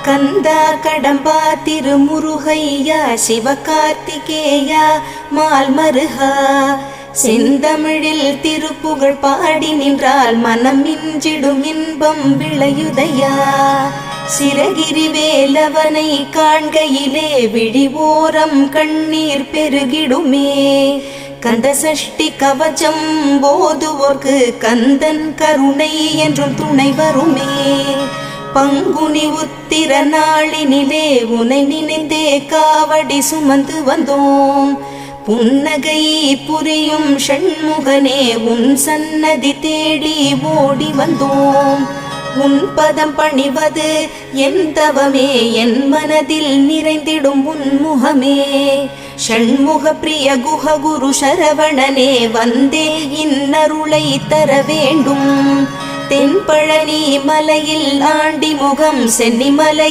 கந்தா கடம்பா திருமுருகையா சிவகார்த்திகேயா மால்மருகா செந்தமிழில் திருப்புகழ் பாடி நின்றால் மனம் மிஞ்சிடும் இன்பம் விளையுதையா. சிரகிரி வேலவனை காண்கையிலே விழி ஓரம் கண்ணீர் பெருகிடுமே. கந்த சஷ்டி கவச்சம் போதுவோர்க்கு கந்தன் கருணை என்றும் துணை வருமே. பங்குனி உத்திர நாளினிலே உனை நினைந்தே காவடி சுமந்து வந்தோம். புன்னகை புரியும் ஷண்முகனே உன் சன்னதி தேடி ஓடி வந்தோம். உன் பதம் பணிவது என் தவமே, என் மனதில் நிறைந்திடும் உன்முகமே. ஷண்முக பிரிய குஹ குரு சரவணனே வந்தே இன்னருளை தர வேண்டும். தென்பழனி மலையில் ஆண்டி முகம் சென்னிமலை